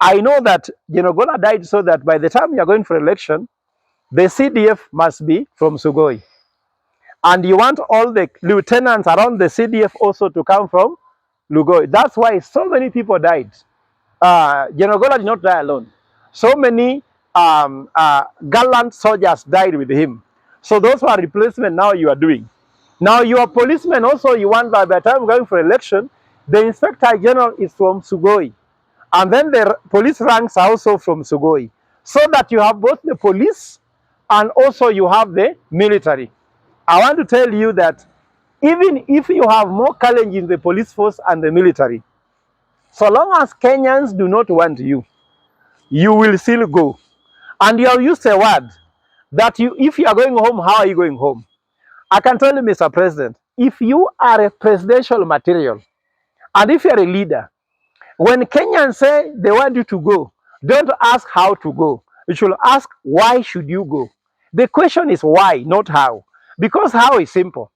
I know that Ogolla died so that by the time you are going for election, the CDF must be from Sugoi. And you want all the lieutenants around the CDF also to come from Lugoi. That's why so many people died. Ogolla did not die alone. So many gallant soldiers died with him. So those are replacement now you are doing. Now your policemen also you want by the time going for election, the inspector general is from Sugoi. And then the police ranks are also from Sugoi. So that you have both the police and also you have the military. I want to tell you that even if you have more Kalenjins in the police force and the military, so long as Kenyans do not want you, you will still go. And you have used a word that if you are going home, how are you going home? I can tell you, Mr. President, if you are a presidential material, and if you are a leader, when Kenyans say they want you to go, don't ask how to go. You should ask why should you go. The question is why, not how. Because how is simple.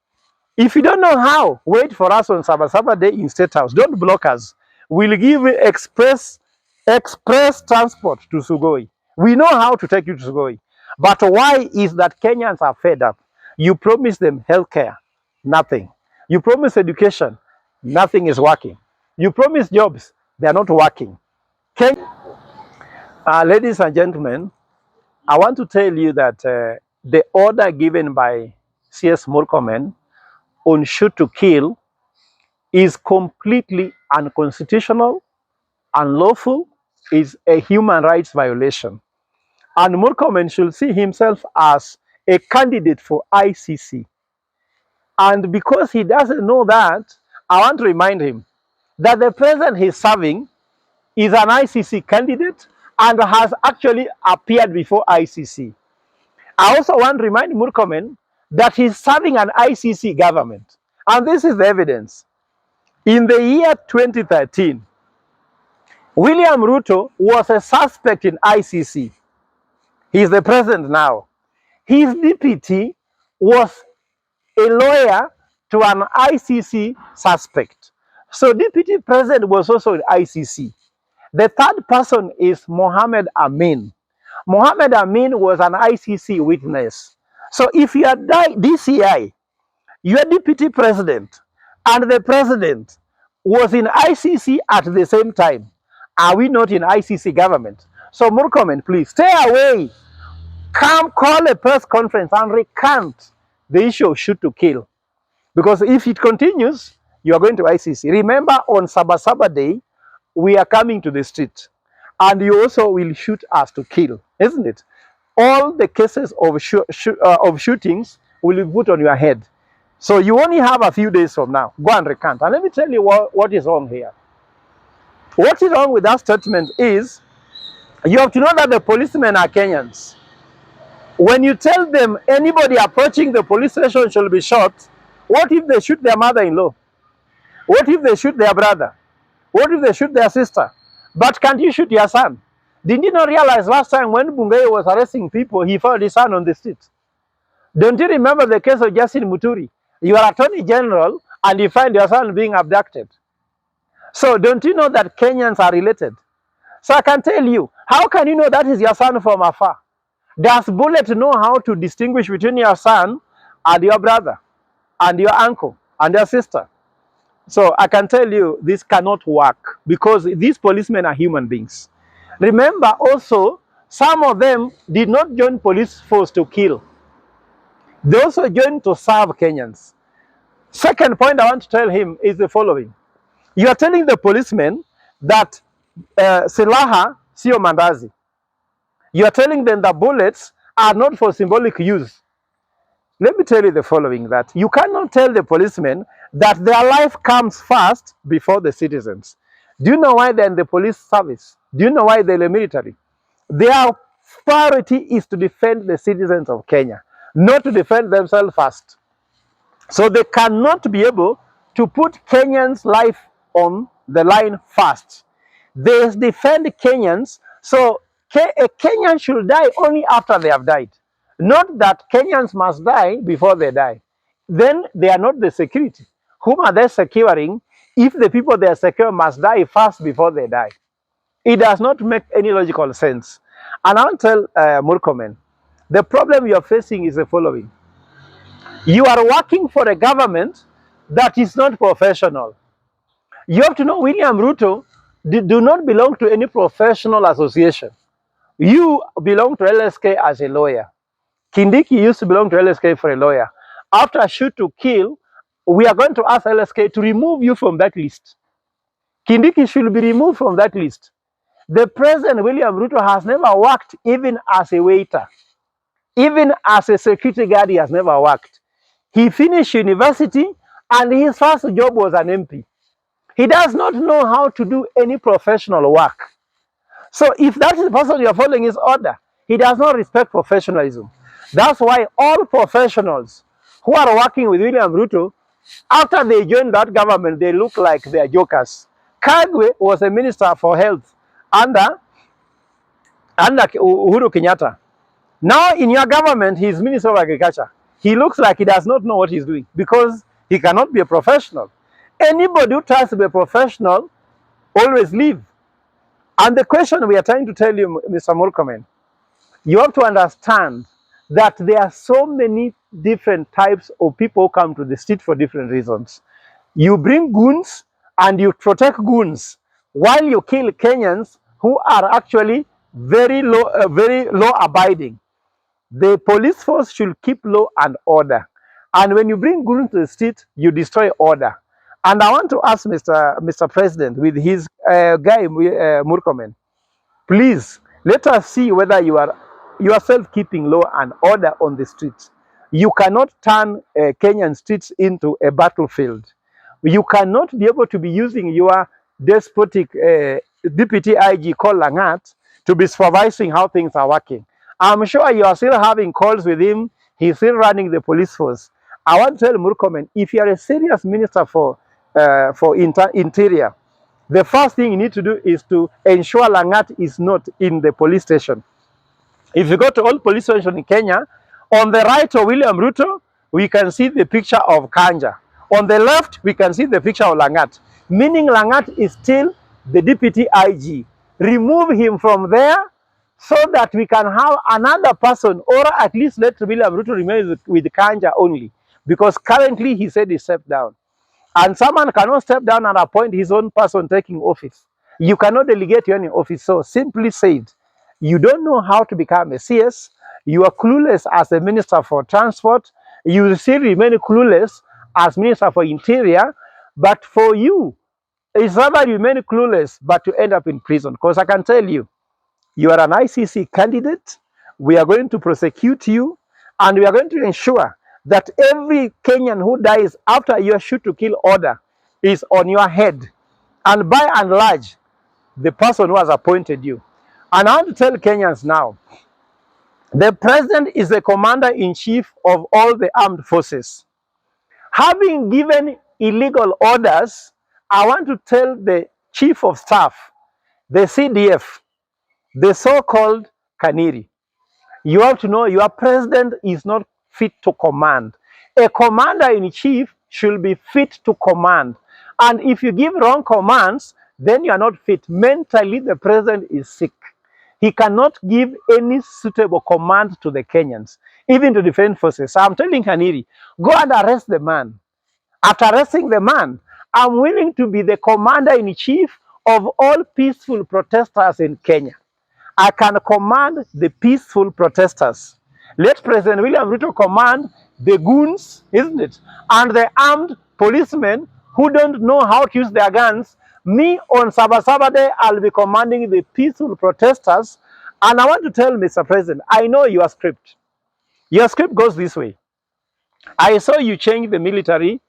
If you don't know how, wait for us on Sabasaba Day in State House. Don't block us. We'll give you express transport to Sugoi. We know how to take you to Sugoi. But why is that Kenyans are fed up? You promise them healthcare, nothing. You promise education, nothing is working. You promise jobs, they are not working. Ladies and gentlemen, I want to tell you that the order given by CS Murkomen on shoot to kill is completely unconstitutional, unlawful, is a human rights violation. And Murkomen should see himself as a candidate for ICC. And because he doesn't know that, I want to remind him that the president he's serving is an ICC candidate and has actually appeared before ICC. I also want to remind Murkomen that he's serving an ICC government. And this is the evidence. In the year 2013, William Ruto was a suspect in ICC. He's the president now. His deputy was a lawyer to an ICC suspect. So deputy president was also in ICC. The third person is Mohammed Amin. Mohammed Amin was an ICC witness. So if you are DCI, your deputy president and the president was in ICC at the same time. Are we not in ICC government? So Murkomen, please stay away. Come call a press conference and recant the issue of shoot to kill. Because if it continues, you are going to ICC. Remember on Sabasaba Day, we are coming to the street. And you also will shoot us to kill, isn't it? All the cases of shootings will be put on your head. So you only have a few days from now. Go and recant. And let me tell you what is wrong here. What is wrong with that statement is, you have to know that the policemen are Kenyans. When you tell them anybody approaching the police station shall be shot, what if they shoot their mother-in-law? What if they shoot their brother? What if they shoot their sister? But can't you shoot your son? Did you not realize last time when Bungei was arresting people, he found his son on the street? Don't you remember the case of Justin Muturi? You are Attorney General and you find your son being abducted. So don't you know that Kenyans are related? So I can tell you, how can you know that is your son from afar? Does Bullet know how to distinguish between your son and your brother and your uncle and your sister? So I can tell you this cannot work because these policemen are human beings. Remember also, some of them did not join police force to kill. They also joined to serve Kenyans. Second point I want to tell him is the following. You are telling the policemen that silaha sio mandazi. You are telling them that bullets are not for symbolic use. Let me tell you the following, that you cannot tell the policemen that their life comes first before the citizens. Do you know why they're in the police service? Do you know why they're in the military? Their priority is to defend the citizens of Kenya, not to defend themselves first. So they cannot be able to put Kenyans' life on the line first. They defend Kenyans, so a Kenyan should die only after they have died. Not that Kenyans must die before they die. Then they are not the security. Whom are they securing if the people they are secure must die first before they die? It does not make any logical sense. And I'll tell Murkomen, the problem you are facing is the following. You are working for a government that is not professional. You have to know William Ruto do not belong to any professional association. You belong to LSK as a lawyer. Kindiki used to belong to LSK for a lawyer. After shoot to kill, we are going to ask LSK to remove you from that list. Kindiki should be removed from that list. The President William Ruto has never worked even as a waiter. Even as a security guard, he has never worked. He finished university and his first job was an MP. He does not know how to do any professional work. So if that is the person you are following his order, he does not respect professionalism. That's why all professionals who are working with William Ruto, after they join that government, they look like they are jokers. Kagwe was a minister for health under Uhuru Kenyatta. Now in your government, he's Minister of Agriculture. He looks like he does not know what he's doing because he cannot be a professional. Anybody who tries to be a professional always leave. And the question we are trying to tell you, Mr. Murkomen, you have to understand that there are so many different types of people who come to the street for different reasons. You bring goons and you protect goons while you kill Kenyans who are actually very law abiding. The police force should keep law and order. And when you bring goons to the street, you destroy order. And I want to ask Mr. President with his guy, Murkomen, please, let us see whether you are yourself keeping law and order on the streets. You cannot turn Kenyan streets into a battlefield. You cannot be able to be using your despotic deputy IG called Langat to be supervising how things are working. I'm sure you are still having calls with him. He's still running the police force. I want to tell Murkomen, if you are a serious minister for interior, the first thing you need to do is to ensure Langat is not in the police station. If you go to all police stations in Kenya, on the right of William Ruto, we can see the picture of Kanja. On the left, we can see the picture of Langat, meaning Langat is still the deputy IG. Remove him from there so that we can have another person, or at least let William Ruto remain with Kanja only, because currently he said he stepped down. And someone cannot step down and appoint his own person taking office. You cannot delegate to any office. So simply said, you don't know how to become a CS. You are clueless as a minister for transport. You still remain clueless as minister for interior. But for you, it's rather you remain clueless, but to end up in prison. Because I can tell you, you are an ICC candidate. We are going to prosecute you, and we are going to ensure that every Kenyan who dies after your shoot to kill order is on your head. And by and large, the person who has appointed you. And I want to tell Kenyans now, the president is the commander-in-chief of all the armed forces. Having given illegal orders, I want to tell the chief of staff, the CDF, the so-called Kaniri, you have to know your president is not fit to command. A commander-in-chief should be fit to command. And if you give wrong commands, then you are not fit. Mentally, the president is sick. He cannot give any suitable command to the Kenyans, even to defense forces. So I'm telling Kaniri, go and arrest the man. After arresting the man, I'm willing to be the commander-in-chief of all peaceful protesters in Kenya. I can command the peaceful protesters. Let President William Ruto command the goons, isn't it? And the armed policemen who don't know how to use their guns. Me, on Sabasaba Day, I'll be commanding the peaceful protesters. And I want to tell Mr. President, I know your script. Your script goes this way. I saw you change the military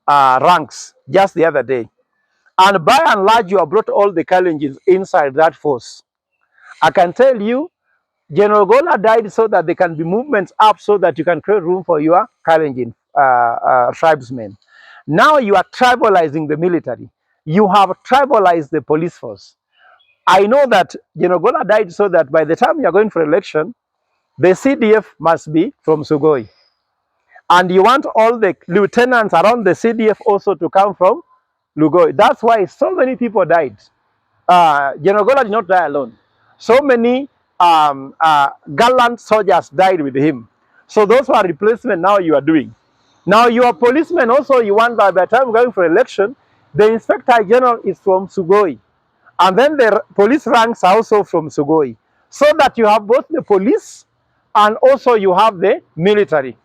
ranks just the other day. And by and large, you have brought all the Kalenjins inside that force. I can tell you, General Ogolla died so that there can be movements up so that you can create room for your Kalenjin tribesmen. Now you are tribalizing the military. You have tribalized the police force. I know that General Ogolla died so that by the time you are going for election, the CDF must be from Sugoi. And you want all the lieutenants around the CDF also to come from Lugoi. That's why so many people died. General Ogolla did not die alone. So many gallant soldiers died with him. So those are replacement now you are doing. Now your policemen also, you want that by the time going for election, the inspector general is from Sugoi. And then the police ranks are also from Sugoi. So that you have both the police and also you have the military.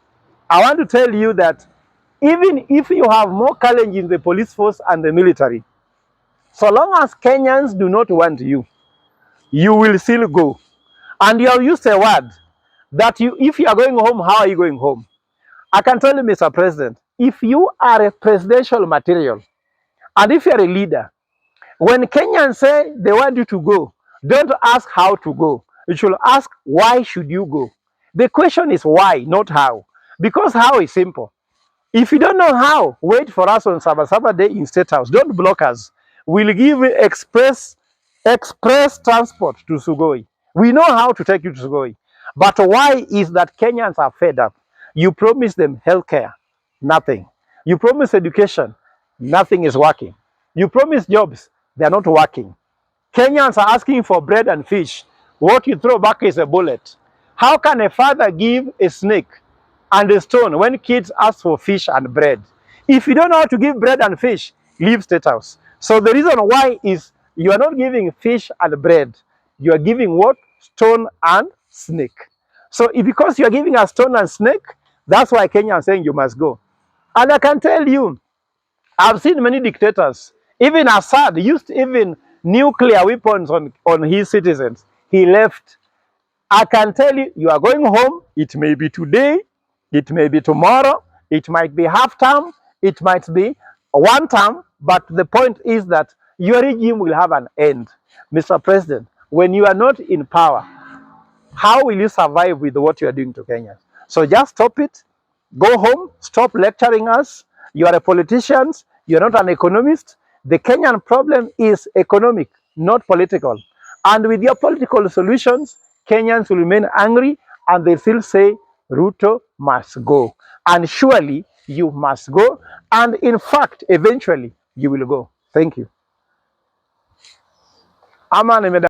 I want to tell you that even if you have more Kalenjins in the police force and the military, so long as Kenyans do not want you, you will still go. And you have used a word that if you are going home, how are you going home? I can tell you, Mr. President, if you are a presidential material, and if you are a leader, when Kenyans say they want you to go, don't ask how to go. You should ask, why should you go? The question is why, not how. Because how is simple. If you don't know how, wait for us on Sabasaba Day in State House. Don't block us. We'll give you express transport to Sugoi. We know how to take you to Sugoi. But why is that Kenyans are fed up? You promise them healthcare, nothing. You promise education, nothing is working. You promise jobs, they are not working. Kenyans are asking for bread and fish. What you throw back is a bullet. How can a father give a snake and a stone when kids ask for fish and bread? If you don't know how to give bread and fish, leave State House. So the reason why is you are not giving fish and bread. You are giving what? Stone and snake. So because you are giving a stone and snake, that's why Kenya is saying you must go. And I can tell you, I've seen many dictators. Even Assad used even nuclear weapons on his citizens. He left. I can tell you, you are going home. It may be today. It may be tomorrow. It might be half term. It might be one term. But the point is that your regime will have an end. Mr. President, when you are not in power, how will you survive with what you are doing to Kenya? So just stop it. Go home. Stop lecturing us. You are a politician. You are not an economist. The Kenyan problem is economic, not political. And with your political solutions, Kenyans will remain angry and they still say Ruto must go. And surely you must go. And in fact, eventually you will go. Thank you. Aman.